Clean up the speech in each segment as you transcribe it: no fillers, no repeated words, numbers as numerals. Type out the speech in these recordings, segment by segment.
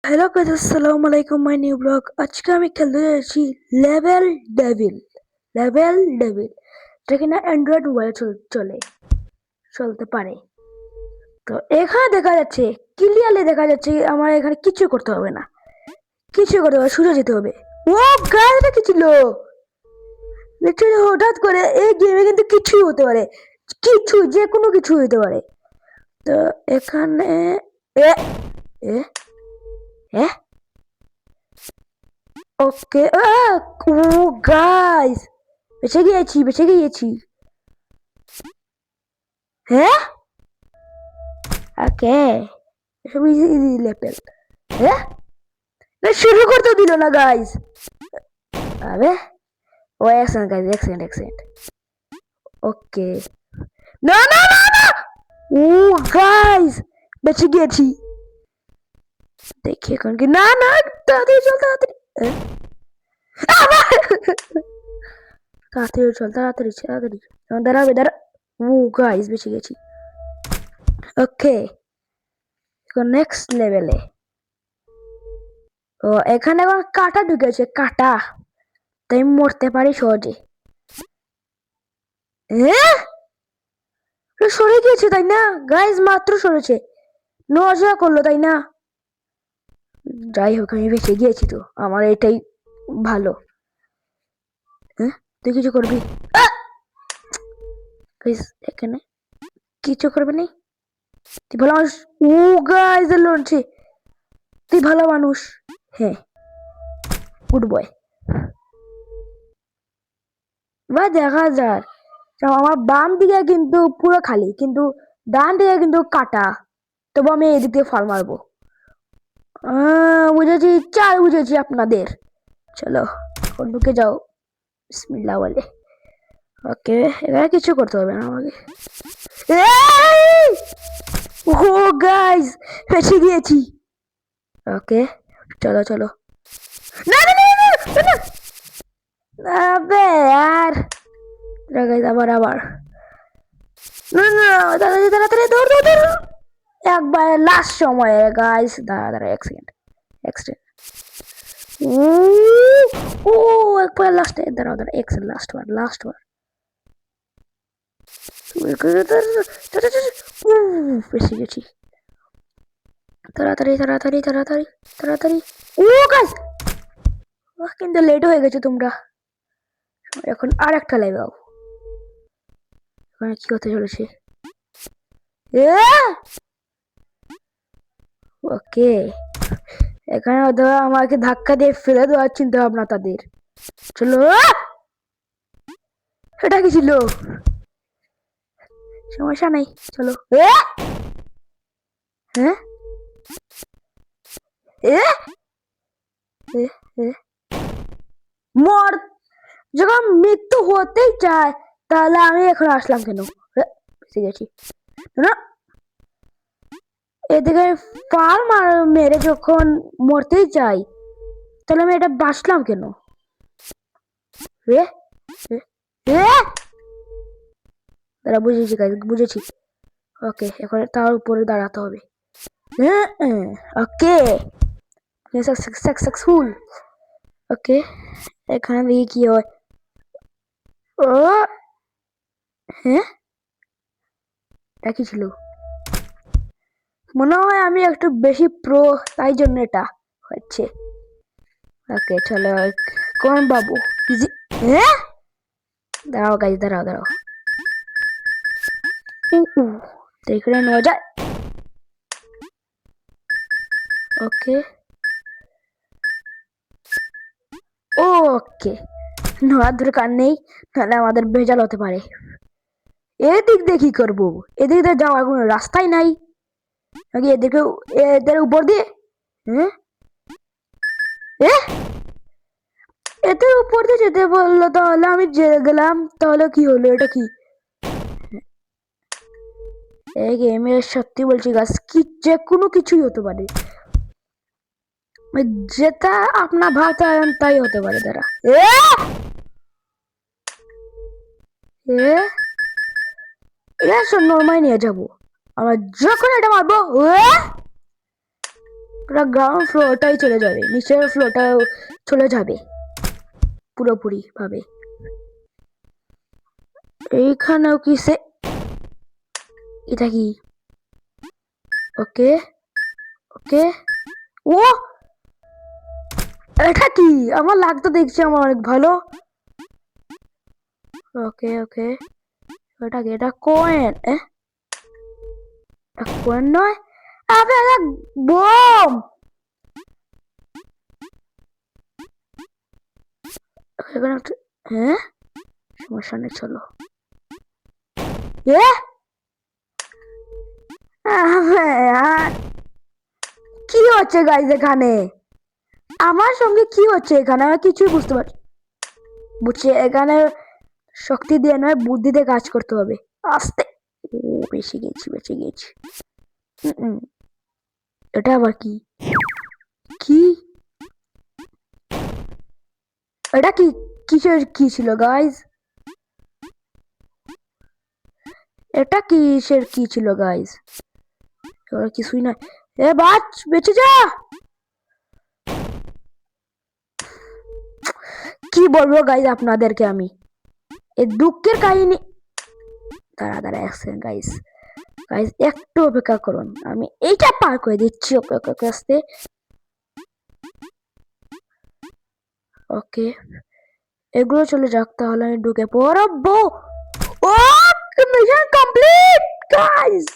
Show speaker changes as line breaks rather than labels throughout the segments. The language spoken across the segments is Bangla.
হ্যালো গাইস, আসসালামু আলাইকুম। My new blog. আজকে আমি খেলতে যাচ্ছি লেভেল ডেভিল। লেভেল ডেভিল এটা কিনা অ্যান্ড্রয়েড মোবাইলে চলতে পারে। তো এখানে দেখা যাচ্ছে, ক্লিয়ারলি দেখা যাচ্ছে আমার এখানে কিছু করতে হবে না, কিছু করতে হবে, সোজা যেতে হবে। ও গাইস, এটা কি ছিল? লিটারালি হঠাৎ করে এই গেমে কিন্তু কিছুই হতে পারে, কিছু যে কোনো কিছু হতে পারে। তো এখানে এ এ এ ওকে। ও গাইস, বেঁচে গিয়েছি। হ্যাঁ, ওকে। এসব ইজি ইজি লেভেল। হ্যাঁ, না শুরু করতে দিল না গাইস। আরে ও এক সেকেন্ড। ওকে, না না না না। ও গাইস, বেঁচে গিয়েছি। দেখি এখন কি। না না, তাড়াতাড়ি চল, তাড়াতাড়ি। আবার! তাড়াতাড়ি। দাঁড়া। ও গাইস, বেঁচে গেছি। ওকে, এখন নেক্সট লেভেলে। ও এখানে আবার কাটা ঢুকেছে, কাটা, তাই মরতে পারি সহজে। সরে গিয়েছে তাই না গাইজ, মাত্র সরেছে, নজা করলো তাই না। যাই হোক, আমি বেঁচে গিয়েছি, তো আমার এটাই ভালো। তুই কিছু করবি? এখানে কিছু করবি না, তুই ভালো মানুষ। ও গাইজ লড়ছে, তুই ভালো মানুষ। হ্যাঁ, গুড বয়। বা দেখা যাক। আমার বাম দিকে কিন্তু পুরো খালি, কিন্তু ডান দিকে কিন্তু কাটা। তবু আমি এদিক দিয়ে ফাল মারবো। বুঝেছি আপনাদের। চলো, ঢুকে যাও, বিসমিল্লাহ বলে। ওকে, এখানে কিছু করতে হবে না আমাকে। ও গাইস, ফেসে গিয়েছি। ওকে, চলো। না না না না না। আবে यार, গাইস, আবার না, তাড়াতাড়ি দৌড়। একবার লাস্ট সময়ে গাইস, দাঁড়া এক সেকেন্ড। ও একবার লাস্টে, দাঁড়াও, লাস্ট বার। বেশি গেছি। তাড়াতাড়ি। ও গাইস, কিন্তু লেট হয়ে গেছে তোমরা। এখন আর একটা লাগাও। কি হতে চলেছে? ওকে, এখানে আমাকে ধাক্কা দিয়ে ফেলে দেওয়ার চিন্তা ভাবনা তাদের। চলো, এটা কি ছিল? সমস্যা নেই, চলো। হ্যাঁ, মর যখন মৃত্যু হতেই চায়, তাহলে আমি এখন আসলাম কেন? বেঁচে গেছি না। এদিকে ফাল মেরে যখন মরতেই চাই, তাহলে আমি এটা বাঁচলাম কেন? দাঁড়া, বুঝেছি। ওকে, এখন তার উপরে দাঁড়াতে হবে। ওকে, সাকসেসফুল। ওকে, এখানে দেখি কি হয়। ও হ্যাঁ, একই ছিল। মনে হয় আমি একটু বেশি প্রো, তাই জন্য এটা হচ্ছে। ওকে, চলো। কোন বাবু? দাঁড়াও গাইজ, দাঁড়াও। দেখলে নেওয়া যায়। ওকে, নেওয়ার দরকার নেই, তাহলে আমাদের ভেজাল হতে পারে। এদিক দিয়ে কি করবো? এদিক দিয়ে যাওয়ার কোনো রাস্তাই নাই নাকি? এদের উপর দিয়ে? এদের উপর দিয়ে যেতে বললো, তাহলে আমি গেলাম, তাহলে কি হলো? এটা কি এই গেমে? সত্যি বলছি গাছ, কি যে কোনো কিছুই হতে পারে, যেটা আপনার ভাবতে তাই হতে পারে। দাঁড়া, নর্মাল নিয়ে যাবো আমরা, যখন এটা মারবো পুরো গ্রাউন্ড ফ্লোরটাই চলে যাবে, নিচের ফ্লোরটাও চলে যাবে পুরোপুরি ভাবে। এইখানেও কি সে, এটা কি? ওকে ওকে, ও এটা কি? আমার লাগতো দেখছি আমার অনেক ভালো। ওকে ওকে, এটা কি? এটা কয়েন? কয়েন নয়, আবে এটা বোম। হ্যাঁ, সমস্যা নেই, চলো। কি হচ্ছে গাইজ এখানে? আমার সঙ্গে কি হচ্ছে এখানে? আমি কিছুই বুঝতে পারছি। বুঝছি, এখানে শক্তি দিয়ে নয়, বুদ্ধি দিয়ে কাজ করতে হবে। আস্তে, ও বেঁচে গেছি, বেঁচে গেছি। এটা আবার কি? কি এটা? কি কিসের কি ছিল গাইজ? এটা কিসের কি ছিল গাইজ? কিছুই না। এ বাচ, বেঁচে যা। কি বলবো গাইজ আপনাদেরকে আমি, এই দুঃখের কাহিনী। দাঁড়া দাঁড়া, এক সেকেন্ড গাইজ, গাইজ একটু অপেক্ষা করুন, আমি এইটা পার করে দিচ্ছি। ওকে ওকে ওকে, আসতে। ওকে, এগুলো চলে যাক, তাহলে আমি ঢুকে পড়বো। ও, মিশন কমপ্লিট গাইজ।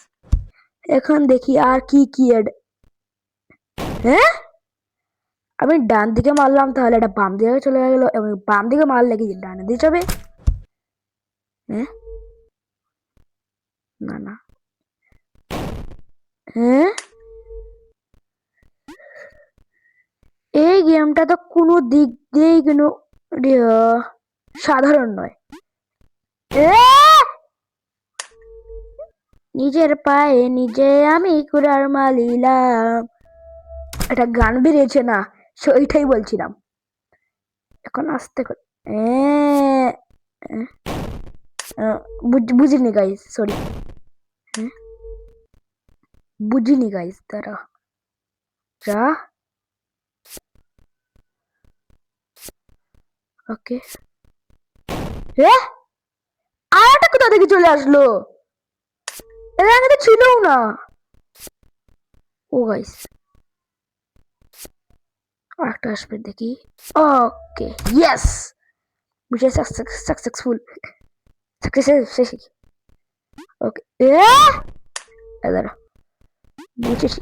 এখন দেখি আর কি কি হ্যাঁ, আমি ডান দিকে মারলাম, তাহলে এটা বাম দিকে চলে গেল, এবং বাম দিকে মারলে কি ডানে দিয়ে যাবে? হ্যাঁ, না না, হ্যাঁ, এই গেমটা তো কোনো দিক দিয়েই কোনো সাধারণ নয়। নিজের পায়ে নিজে আমি কুড়ার মালিলাম, একটা গান বেরিয়েছে না, সেইটাই বলছিলাম। এখন আস্তে করে বুঝিনি গাইস, সরি, বুঝিনি গাইস, তারা যা। ওকে, আরেকটা কোথা থেকে চলে আসলো? এর আগে তো ছিলও না। ও গাইস, আরেকটা আসবে দেখি। ওকে, ইয়েস, মিশন সাকসেসফুল, সাকসেস। ওকে, দাঁড়া, বুঝেছি।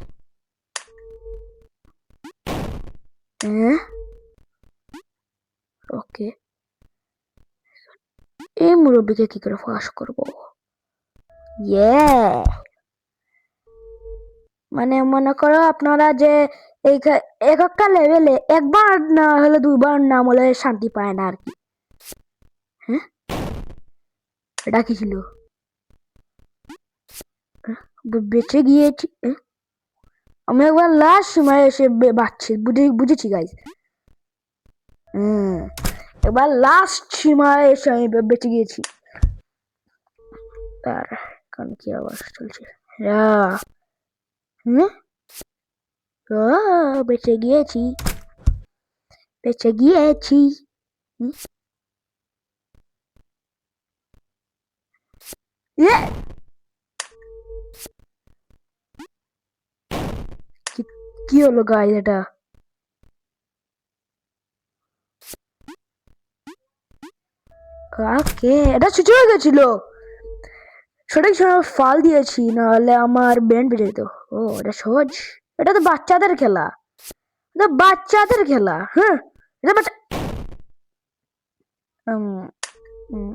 ওকে, এই মুরব্বীকে কি করে ফাঁস করবো? মানে মনে করো আপনারা যে এক একটা লেভেলে একবার না হলে দুইবার নাম হলে শান্তি পায় না আর কি। হ্যাঁ, এটা কি ছিল? বেঁচে গিয়েছি, আমি একবার লাস্ট সময় এসে বাঁচছি, বুঝেছি গাইজ। এবার লাস্ট সীমায় এসে আমি বেঁচে গিয়েছি। তার কারণ কি আওয়াজ চলছে? বেঁচে গিয়েছি, বেঁচে গিয়েছি। কি হলো গাইজ এটা? কাকে এটা ছুটে হয়ে গেছিল? সঠিক সময় ফাল দিয়েছি, নাহলে আমার ব্যান্ড বেজে যেত। ও, এটা সহজ, এটা তো বাচ্চাদের খেলা, এটা বাচ্চাদের খেলা। হ্যাঁ, এটা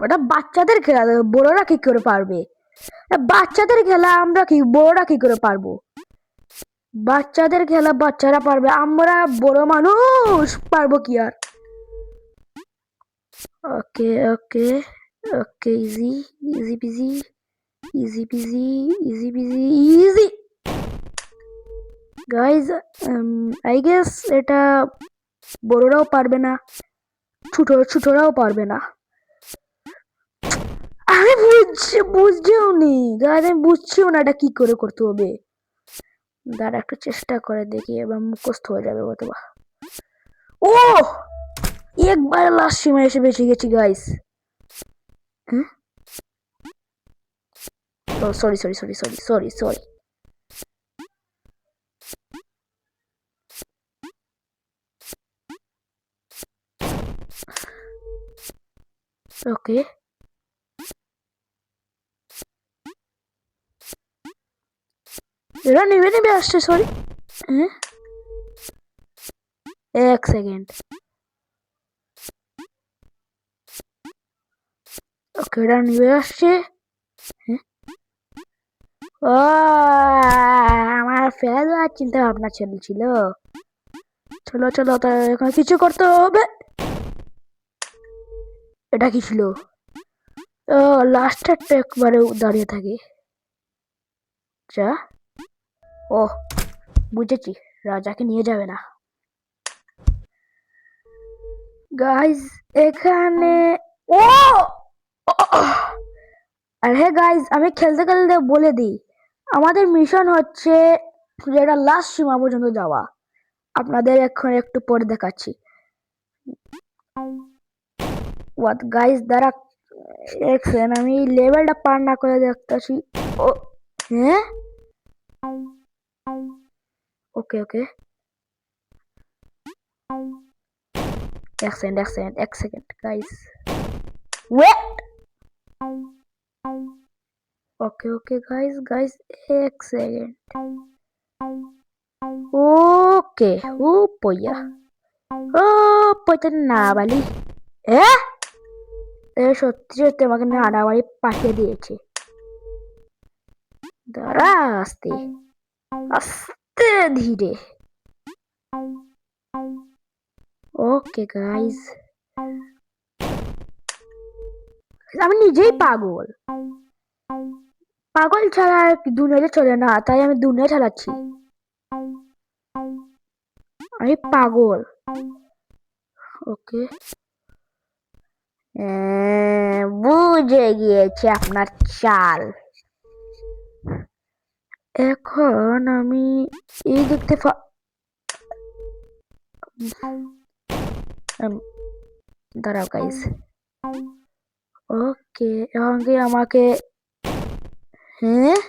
ওটা বাচ্চাদের খেলা, বড়রা কি করে পারবে? বাচ্চাদের খেলা, আমরা কি বড়রা কি করে পারবো? বাচ্চাদের খেলা বাচ্চারা পারবে, আমরা বড় মানুষ পারবো কি আর? Okay okay okay, easy easy peasy, easy peasy, easy peasy, easy guys. I guess এটা বড়রাও পারবে না, ছোটরাও পারবে না। আমি বুঝছিও নি গাইজ, আমি বুঝছিও না এটা কি করে করতে হবে। দাঁড়া একটু চেষ্টা করে দেখি, এবার মুখস্থ হয়ে যাবে অথবা। ও একবার লাস্ট সীমায় এসে বেঁচে গেছি গাইস। হ্যাঁ, sorry sorry sorry sorry sorry sorry. Okay, এরা নেবে নেবে আসছে, সরি। হ্যাঁ, এক সেকেন্ড। ওকে, এরা নেবে আসছে। হ্যাঁ, ও আমার ফেলে দেওয়ার চিন্তা ভাবনা চলছিল। চলো চলো, তার এখন কিছু করতে হবে। এটা কি ছিল? লাস্টেরটা একবারে দাঁড়িয়ে থাকে যা। ও বুঝেছি, রাজাকে নিয়ে যাবে না গাইজ এখানে। ও আর হ্যাঁ গাইজ, আমি খেলতে খেলতে বলে দিই, আমাদের মিশন হচ্ছে যেটা লাস্ট সীমা পর্যন্ত যাওয়া। আপনাদের এখন একটু পরে দেখাচ্ছি। হোয়াট গাইজ, দ্বারা এক সেকেন্ড, আমি লেভেলটা পার না করে দেখতেছি। ও হ্যাঁ, ওকে ওকে, এক সেকেন্ড এক সেকেন্ড এক সেকেন্ড গাইজ, ওয়েট। ওকে ওকে গাইজ গাইজ, এক সেকেন্ড। ওকে, ও পইয়া, ও পইতে না বালি। সত্যি সত্যি আমাকে নাড়াবাড়ি পাঠিয়ে দিয়েছে। দাঁড়া, আস্তে আস্তে ধীরে। ওকে গাইজ, আমি নিজেই পাগল। পাগল ছাড়া দুনিয়াতে চলে না, তাই আমি দুনিয়া চালাচ্ছি। আমি পাগল। ওকে, বুঝে গিয়েছে আপনার চাল। এখন আমি এই দেখতে দাঁড়াও গাইস। ওকে, এখন কি আমাকে, হ্যাঁ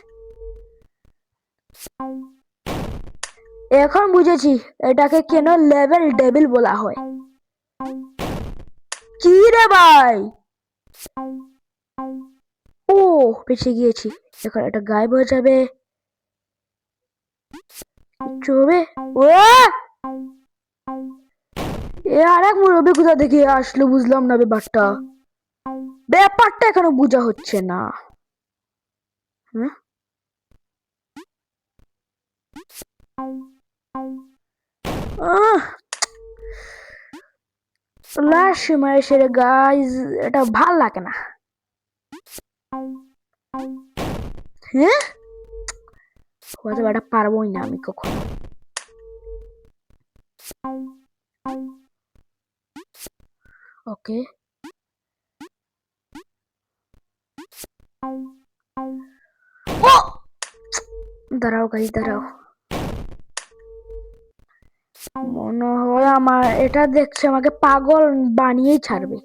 এখন বুঝেছি এটাকে কেন লেভেল ডেভিল বলা হয়। কি রে ভাই, ও বেঁচে গিয়েছি। এখন এটা গায়েব হয়ে যাবে, চবে। ও এ আরেক মুরব্বী কোথা থেকে আসলো, বুঝলাম না ব্যাপারটা। ব্যাপারটা এখনো বোঝা হচ্ছে না। হ্যাঁ, লাস্ট সময় এসে গাইজ এটা ভাল লাগে না। হ্যাঁ, হয়তো এটা পারবোই না আমি কখনো। ওকে, ও দাঁড়াও গাইজ দাঁড়াও, মনে হয় আমার এটা দেখছে আমাকে পাগল বানিয়েই ছাড়বে।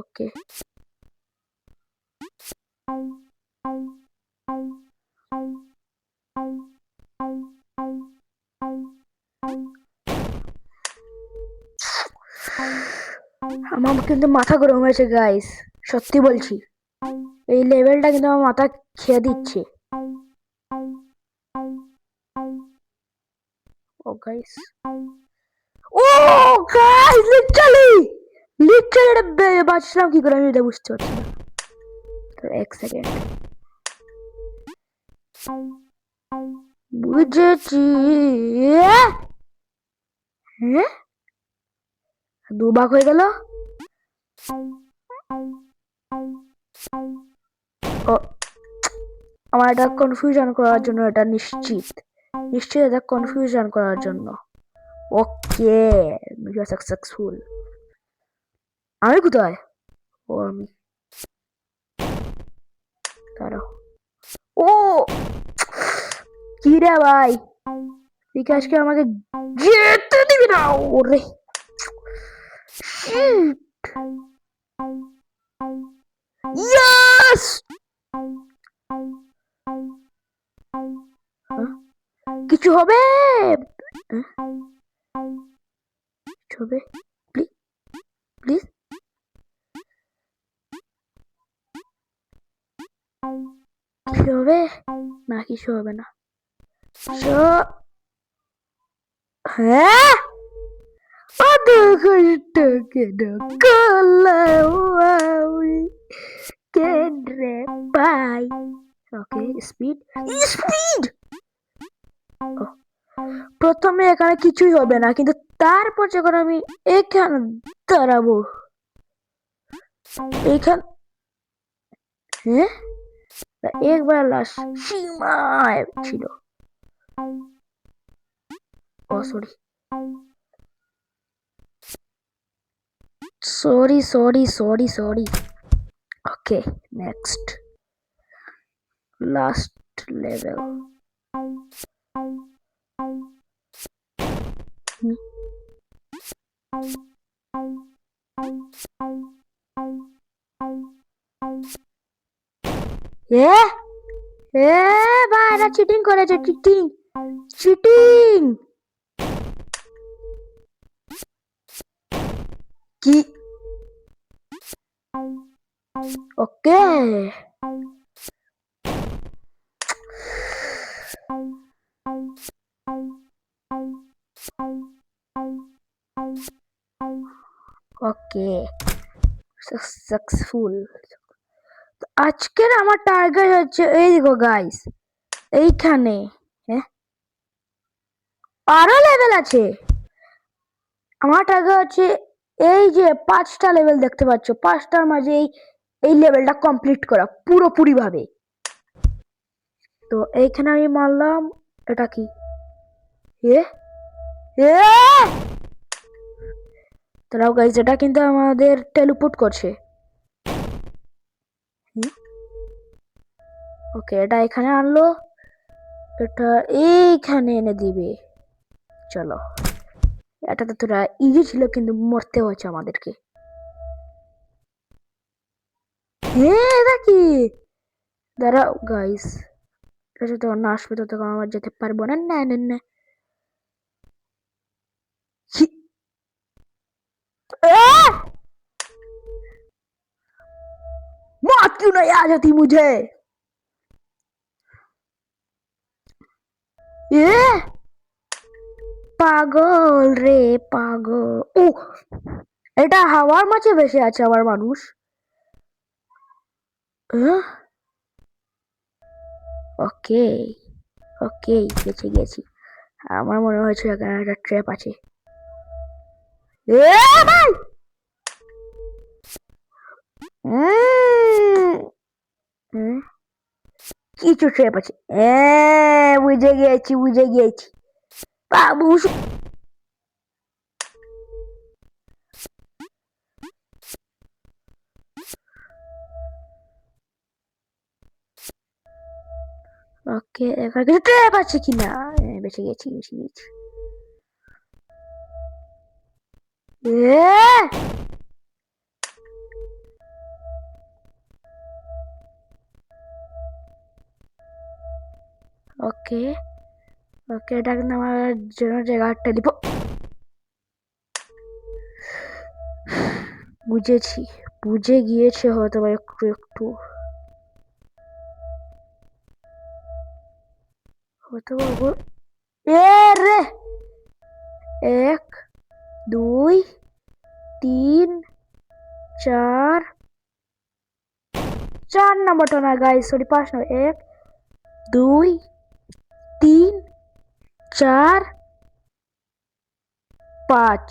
ওকে, আমার কিন্তু মাথা গরম হয়েছে গাইস, সত্যি বলছি। এই লেভেলটা কিন্তু আমার মাথা খেয়ে দিচ্ছে। ও গাইস, ও গাইস, লিটারালি এটা বাঁচলাম কি করে আমি এটা বুঝতে পারছি না। তো এক সেকেন্ড, বুঝেছি। হ্যাঁ, দুভাগ হয়ে গেল। ও আমার এটা কনফিউশন করার জন্য, এটা নিশ্চিত নিশ্চিত এটা কনফিউশন করার জন্য। ওকে, মিশন সাকসেসফুল। আমি কোথায়? ও আমি, দাঁড়াও। ও কি রে ভাই, বিকাশকে আমাকে যেতে দিবি না? ওরে ইয়েস! কিছু হবে? কিছু হবে? Please please. কিছু হবে না? কিছু হবে না। হ্যাঁ, আধা ঘন্টা কেন করলাম আমি? কেন রে ভাই? ওকে, স্পিড স্পিড। প্রথমে এখানে কিছুই হবে না, কিন্তু তারপর যখন আমি এখানে দাঁড়াবো, এখান হ্যাঁ, একবার লাশ সীমায় ছিল। ও sorry sorry sorry sorry sorry. Okay, next last level. এ এ ভাই, এরা চিটিং করেছে, চিটিং চিটিং। কি? Okay, okay, successful. আজকের আমার টার্গেট হচ্ছে, এই দেখো গাইস, এইখানে হ্যাঁ আরো লেভেল আছে। আমার টার্গেট হচ্ছে এই যে 5টা লেভেল দেখতে পাচ্ছ, 5টার মাঝে এই লেভেলটা কমপ্লিট করা পুরোপুরি ভাবে। তো এইখানে আমি মারলাম, এটা কি? এ এ তারাও গাইস, এটা কিন্তু আমাদের টেলিপোর্ট করছে। ওকে, এটা এখানে আনলো, এটা এইখানে এনে দিবে। চলো, এটা তো তোরা ইজি ছিল, কিন্তু মরতে হয়েছে আমাদেরকে। হ্যাঁ, এটা কি? দাঁড়াও গাইস, এটা যতক্ষণ না আসবে ততক্ষণ আমার যেতে পারবো না। না না না, मौत क्यों नहीं आ जाती मुझे? ये পাগল রে পাগল। ও, এটা হাওয়ার মাঝে ভেসে আছে আমার মানুষ। ওকে ওকে, গেছি গেছি। আমার মনে হয়েছে এখানে একটা ট্র্যাপ আছে। এ ভাই, কিছু ট্র্যাপ আছে। বুঝে গিয়েছি বুঝে গিয়েছি বাবু। ওকে, এখানে কিছু ট্র্যাপ আছে কিনা? বেঁচে গেছি বেঁচে গেছি। ওকে ওকে, এটা কিন্তু আমার জন্য জায়গা টেলিপো। বুঝেছি, বুঝে গিয়েছে হয়তো বা একটু একটু, হয়তো এ রে, 1 2 3 4, 4 নাম্বারটা না গাইস, সরি 5 না, 1 2 3 4 5,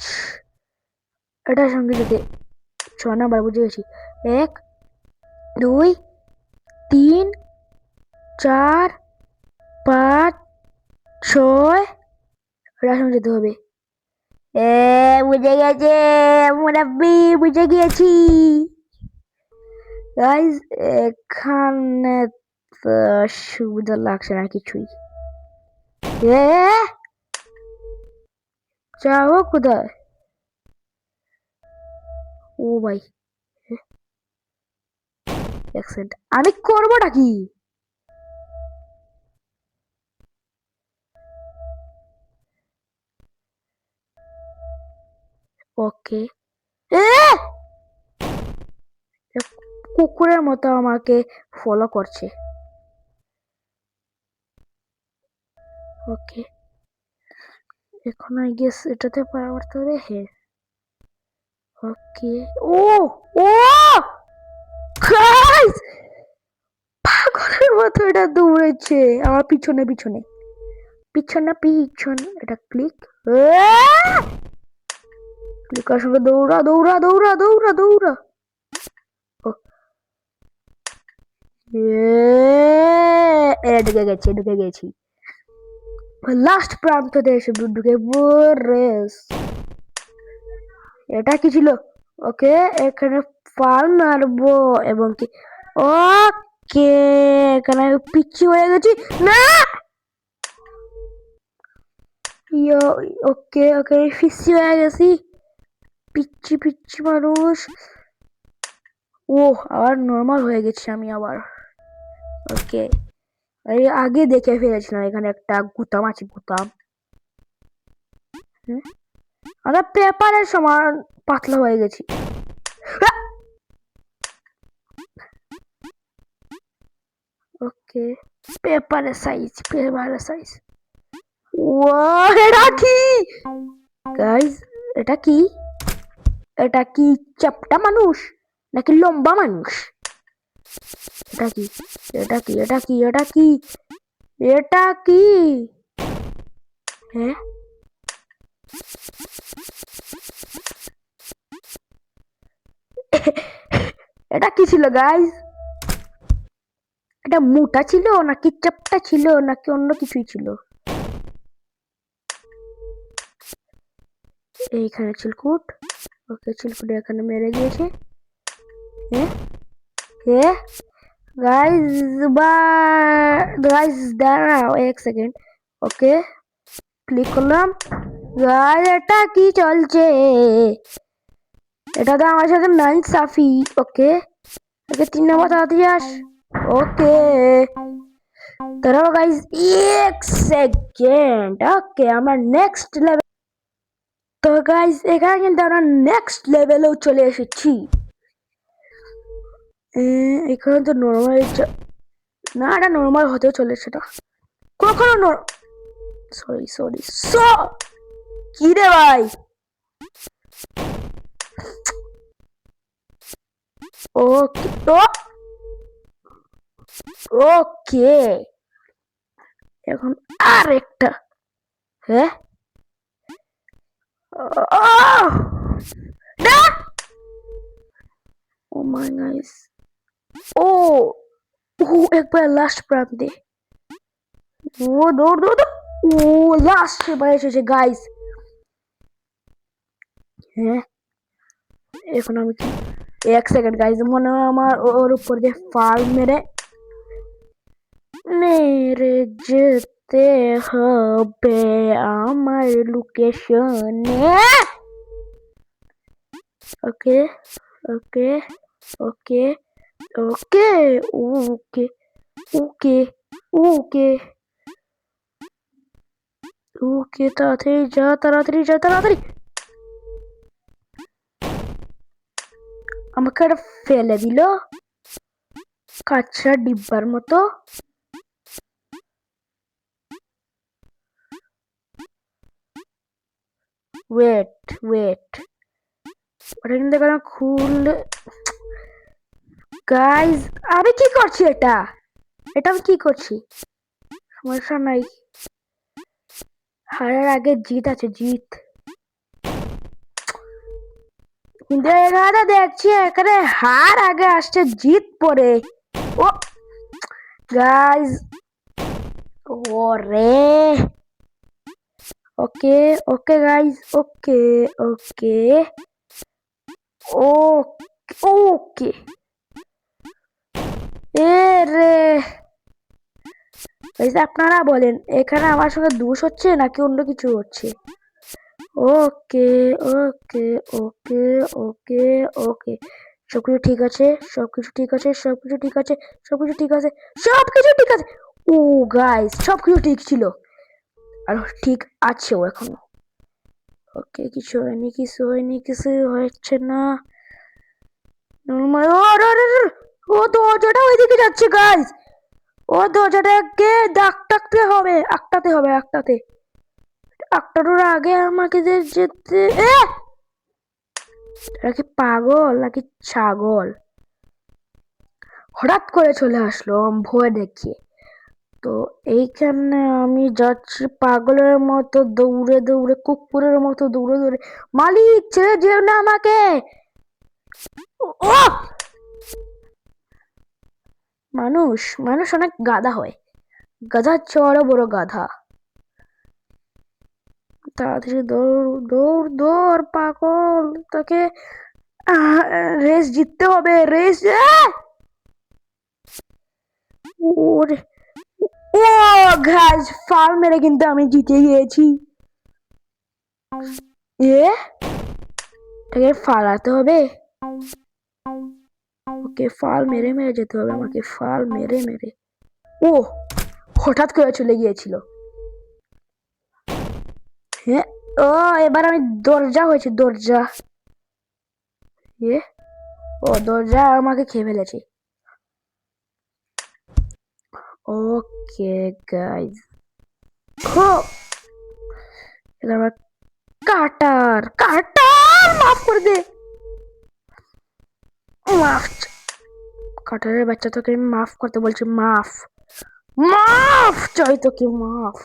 এটার সঙ্গে যদি 6 নাম্বার। বুঝে গেছি, 1 2 3 4 5 6, এটার সঙ্গে যেতে হবে। বুঝে গেছে মুরাব্বি, বুঝে গিয়েছি গাইস। এখানে তো সুবিধা লাগছে না কিছুই। এ যাও কোথায়? ও ভাই অ্যাক্সেন্ট আমি করবোটা কি? ওকে কুকুরের মতো আমাকে ফলো করছে। ওকে এখন আই গেস এটাতে পারতে হবে। হ্যাঁ ওকে ও ও গাইস পাগলের মতো এটা দৌড়েছে আমার পিছনে পিছনে পিছনে পিছন এটা ক্লিক ক্লিক করার সঙ্গে দৌড়া দৌড়া দৌড়া দৌড়া দৌড়া ঢুকে গেছি ঢুকে গেছি লাস্ট প্রান্ততে এসে ঢুকে রেস। এটা কি ছিল? ওকে এখানে পাল মারবো এবং কি ওকে এখানে পিচ্ছি হয়ে গেছি না ওকে ওকে পিচ্ছি হয়ে গেছি পিচ্ছি পিচ্ছি মানুষ। ও আবার নর্মাল হয়ে গেছি আমি আবার। ওকে আগে দেখে ফেলেছিলাম এখানে একটা গুতাম আছে গুতাম। আমরা পেপারের সমান পাতলা হয়ে গেছি। ওকে পেপারের সাইজ এটা কি গাইস? এটা কি? এটা কি চাপটা মানুষ নাকি লম্বা মানুষ? এটা কি এটা কি এটা কি এটা কি এটা কি? হ্যাঁ এটা কি ছিল গাইস? এটা মোটা ছিল নাকি চাপটা ছিল নাকি অন্য কিছুই ছিল? এইখানে চিলকুট। ওকে চিলকুট এখানে মেরে দিয়েছে। গাইস গাইস দাঁড়াও এক সেকেন্ড। ওকে ক্লিক করলাম। গাইস এটা কি চলছে? এটা তো আমার সাথে নাইন সাফি। ওকে ওকে 3 নম্বর তাড়াতাড়ি আস। ওকে দাঁড়াও গাইস এক সেকেন্ড। ওকে আমরা নেক্সট লেভেল। তো গাইস এখানে কিন্তু আমরা নেক্সট লেভেলেও চলে এসেছি। এখানে তো নর্মাল না এটা নর্মাল হতেও চলেছে না কখনো সরি সরি কি রে ভাই? ওকে ওকে এখন আর একটা। হ্যাঁ না ও মাই গাইস ও একবার লাস্ট প্রান্তে ও দৌড় দৌড় ও লাস্ট এবার এসেছে গাইস। হ্যাঁ এখন আমি কি এক সেকেন্ড গাইস মনে হয় আমার ওর উপর দিয়ে ফাল মেরে মেরে যেতে হবে আমার লোকেশনে। ওকে okay okay okay okay okay okay ওকে তাড়াতাড়ি যা তাড়াতাড়ি যা তাড়াতাড়ি। আমাকে একটা ফেলে দিল কাঁচা ডিব্বার মতো। ওয়েট ওয়েট ওটা কিন্তু এখানে খুললে গাইজ আমি কি করছি? এটা এটা আমি কি করছি? সমস্যা নাই হারার আগে জিত আছে জিত। কিন্তু এখানে দেখছি এখানে হার আগে আসছে জিত পরে। ও গাইজ ওরে ওকে ওকে গাইজ ওকে ওকে ওকে এ রে গাইস আপনারা বলেন এখানে আমার সঙ্গে দোষ হচ্ছে নাকি অন্য কিছু হচ্ছে? ওকে ওকে ওকে ওকে ওকে, সবকিছু ঠিক আছে, সবকিছু ঠিক আছে, সবকিছু ঠিক আছে, সবকিছু ঠিক আছে, সবকিছু ঠিক আছে। ও গাইস সবকিছু ঠিক ছিল আর ঠিক আছেও এখনো। ওকে, কিছু হয়নি, কিছু হয়নি, কিছু হচ্ছে না। ও দরজাটা ওইদিকে যাচ্ছে গাইস, ও দরজাটাকে ডাকতে হবে, আটকাতে হবে, আটকাতে আটকানোর আগে আমাকে যে যেতে। এরা কি পাগল নাকি ছাগল? হঠাৎ করে চলে আসলো ভয় দেখিয়ে। তো এইখানে আমি যাচ্ছি পাগলের মতো দৌড়ে দৌড়ে, কুকুরের মতো দৌড়ে দৌড়ে। মালিক ছেড়ে যেও না আমাকে। ও মানুষ মানুষ অনেক গাধা হয়, গাধার চেয়ে বড় গাধা। তাড়াতাড়ি দৌড় দৌড় দৌড় পাগল, তাকে রেস জিততে হবে, রেস। ওরে ও গাইস ফাল মেরে কিন্তু আমি জিতে গিয়েছি। তাকে ফালাতে হবে। ওকে ফাল মেরে মেরে যেতে হবে আমাকে, ফাল মেরে মেরে। ও হঠাৎ করে চলে গিয়েছিল। হ্যাঁ, ও এবার আমি দরজা হয়েছে, দরজা। ও দরজা আমাকে খেয়ে ফেলেছে। ওকে গাইস, এবার কাটার কাটার মাফ করে দে, মাফ। কাটারের বাচ্চা তোকে মাফ করতে বলছি, মাফ মাফ চাই তোকে, মাফ।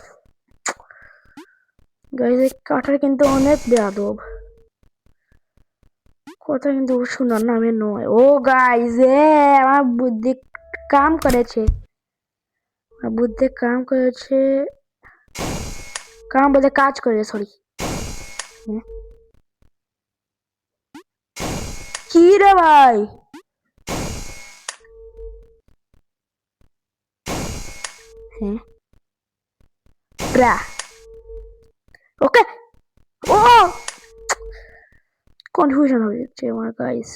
গাইস কাটার কিন্তু অনেক বেয়াদব, কথা কিন্তু শোনার নামে নয়। ও গাইস আমার বুদ্ধি কাম করেছে, বুদ্ধি কাম করেছে, কাম বলতে কাজ করেছে, সরি। কি রে ভাই? হ্যাঁ ওকে, ও কনফিউশন হয়ে যাচ্ছে আমার গাইস।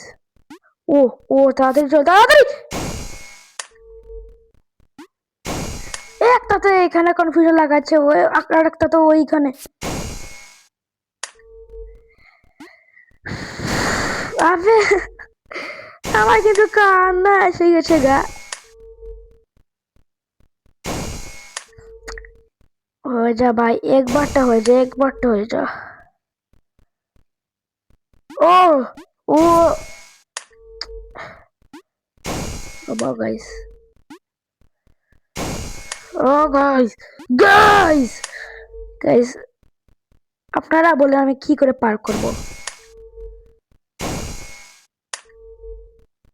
ও ও তাড়াতাড়ি চল, তাড়াতাড়ি। একটা তো এখানে কনফিউশন লাগাচ্ছে, ওই আর একটা তো ওইখানে। আবে আমার কিন্তু কান্না এসে গেছে গা। হয়ে যা ভাই, একবারটা হয়ে যা, একবারটা হয়ে যা। ও ও বাবা গাইস, ও গাইস গাইস গাইস আপনারা বলে আমি কি করে পার করব?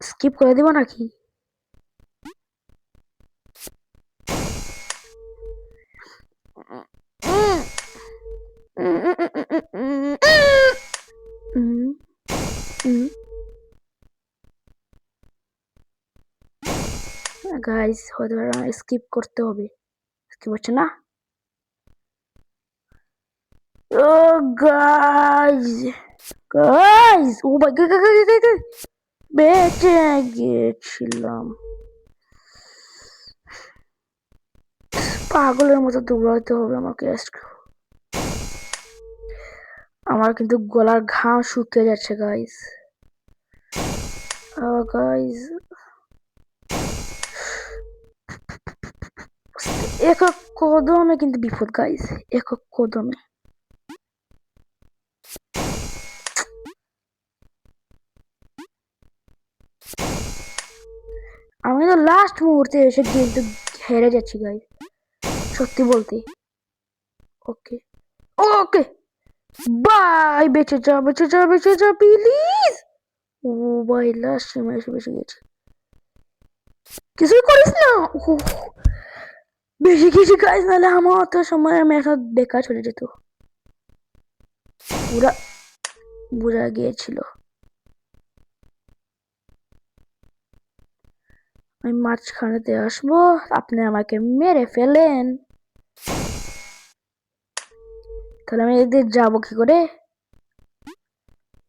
স্কিপ করে দিব নাকি? গাইস হয়তো স্কিপ করতে হবে, স্কিপ হচ্ছে না। ও গাইস গাইস, ও ভাই বেঁচে গিয়েছিলাম। পাগলের মতো দৌড়াতে হবে আমাকে। আমার কিন্তু গলার ঘাম শুকিয়ে যাচ্ছে গাইস। গাইস একক কদমে কিন্তু বিপদ গাইস, একক কদমে। আমি তো লাস্ট মুহূর্তে এসে কিন্তু হেরে যাচ্ছি গাইস, সত্যি বলতে। ওকে ওকে বাই, বেঁচে যা বেঁচে যা বেঁচে যা প্লিজ। ও ভাই লাস্ট সময় এসে বেঁচে গেছে, কিছুই করিস না। বেশি কিছু গাইস, নাহলে আমার অত সময় মেশা বেকার চলে যেত। পুরা বুঝা গিয়েছিল। আমি মাঝখানেতে আসবো, আপনি আমাকে মেরে ফেলেন, তাহলে আমি এদের যাবো কি করে?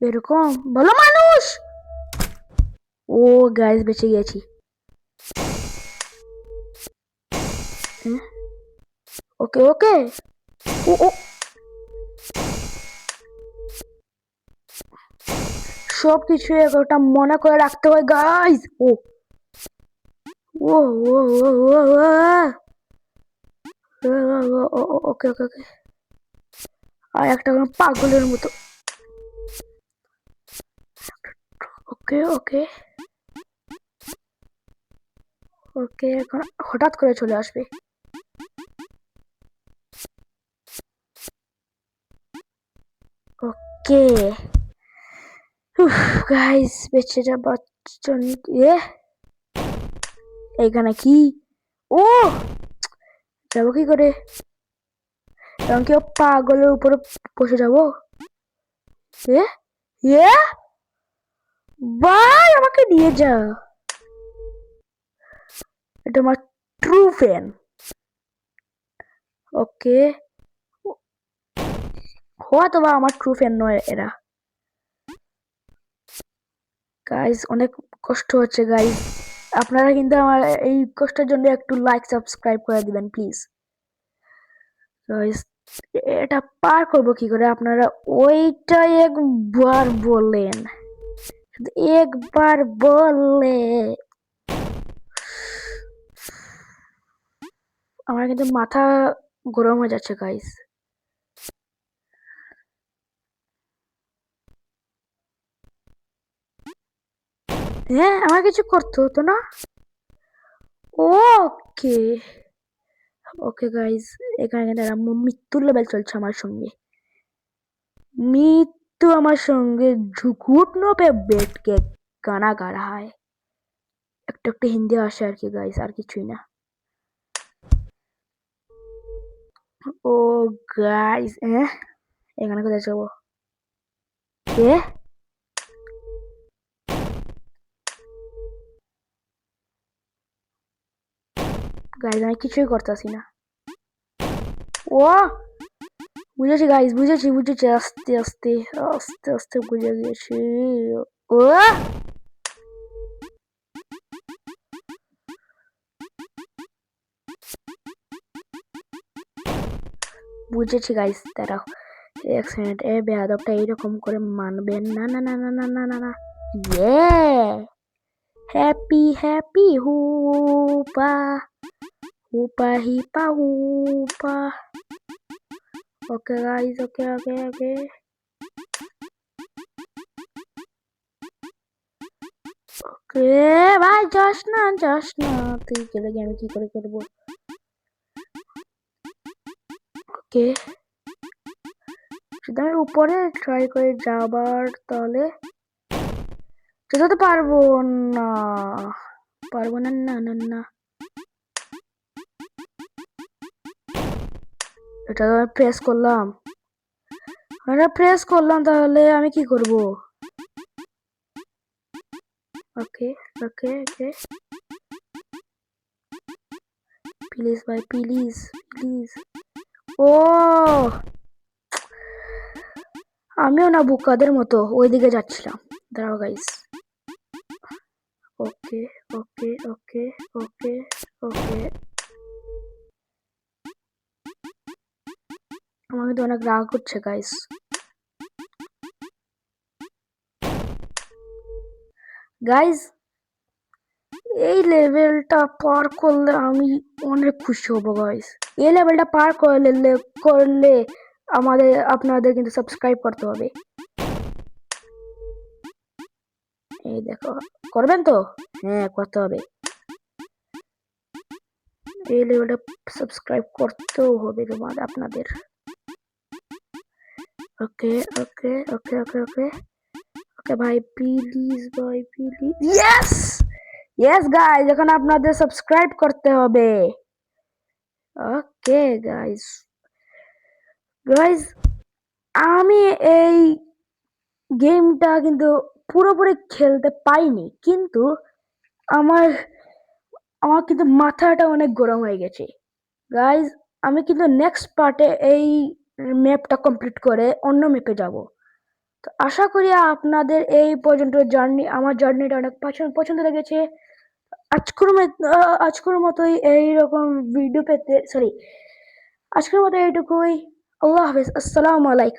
এরকম ভালো মানুষ। ও গাইস, বেঁচে গেছি। ওকে ওকে। ও ও, সবকিছু একটা মনে করে রাখতে হয় গাইস। ও ও ও ও ও ওকে ওকে ওকে। আর একটা পাগলের মতো। ওকে ওকে ওকে, এখন হঠাৎ করে চলে আসবে। ওকে গাইস, বেঁচে যাবার জন্য এখানে কি? ও যাবো কি করে? কারণ কেউ পাগলের উপরে বসে যাবো? এ এ ভাই, আমাকে নিয়ে যা। এটা আমার ট্রু ফ্যান। ওকে, হয়তো বা আমার ট্রু ফ্যান নয় এরা। গাইস, অনেক কষ্ট হচ্ছে গাইস। আপনারা কিন্তু আমার এই কষ্টের জন্য একটু লাইক সাবস্ক্রাইব করে দিবেন প্লিজ গাইস। এটা পার করবো কি করে? আপনারা ওইটা একবার বলেন, শুধু একবার বললে। আমার কিন্তু মাথা গরম হয়ে যাচ্ছে গাইস। হ্যাঁ, আমার কিছু করতে হতো না। ওকে ওকে গাইস, এখানে কিন্তু মৃত্যুর লেভেল চলছে আমার সঙ্গে। মৃত্যু আমার সঙ্গে घुटनों पे बैठ के गाना गा रहा है। একটু একটু হিন্দি আসে আর কি গাইস, আর কিছুই না। ও গাইস, এখানে কোথায় যাবো? এ গাইস, আমি কিছুই করতেছি না। ও বুঝেছি গাইস, বুঝেছি বুঝেছি, আস্তে আস্তে আস্তে আস্তে বুঝে গেছি। ও বুঝেছি গাইস, দাঁড়াও এক সেকেন্ড। বেয়াদবটা এইরকম করে মানবেন না না না না না না না না। ইয়ে হ্যাপি হ্যাপি হুপা হুপা হিপা হুপা। ওকে গাইস, ওকে ওকে ওকে ওকে। ভাই যাস না যাস না, তুই গেলে গিয়ে আমি কি করে করবো? ওকে, যদি আমি উপরে ট্রাই করে যাবার, তাহলে যেতে তো পারবো না। পারবো না না না না। এটা তো প্রেস করলাম, এটা প্রেস করলাম, তাহলে আমি কি করব? ওকে ওকে ওকে, প্লিজ ভাই, প্লিজ প্লিজ। ও আমিও না বুকাদের মতো ওইদিকে যাচ্ছিলাম। দাঁড়াও গাইস। ওকে ওকে ওকে ওকে ওকে। আমার কিন্তু অনেক রাগ হচ্ছে গাইস। গাইস, এই লেভেলটা পার করলে আমি অনেক খুশি হব গাইস। এই লেভেলটা পার করলে আপনাদের কিন্তু সাবস্ক্রাইব করতে হবে। এই দেখো, করবেন তো? হ্যাঁ, করতে হবে। এই লেভেলটা সাবস্ক্রাইব করতেও হবে আপনাদের। ওকে ওকে ওকে ওকে ওকে ওকে ভাই, প্লিজ ভাই প্লিজ। ইয়েস ইয়েস গাইস, এখন আপনাদের সাবস্ক্রাইব করতে হবে। ওকে গাইস, গাইস আমি এই গেমটা কিন্তু পুরোপুরি খেলতে পাইনি, কিন্তু আমার আমার কিন্তু মাথাটা অনেক গরম হয়ে গেছে। গাইজ, আমি কিন্তু নেক্সট পার্টে এই ম্যাপটা কমপ্লিট করে অন্য ম্যাপে যাব। তো আশা করি আপনাদের এই পর্যন্ত আমার জার্নিটা অনেক পছন্দ লেগেছে। আজকের মতোই এইরকম ভিডিও পেতে, সরি, আজকের মতো এইটুকুই। আল্লাহ হাফেজ, আসসালামু আলাইকুম।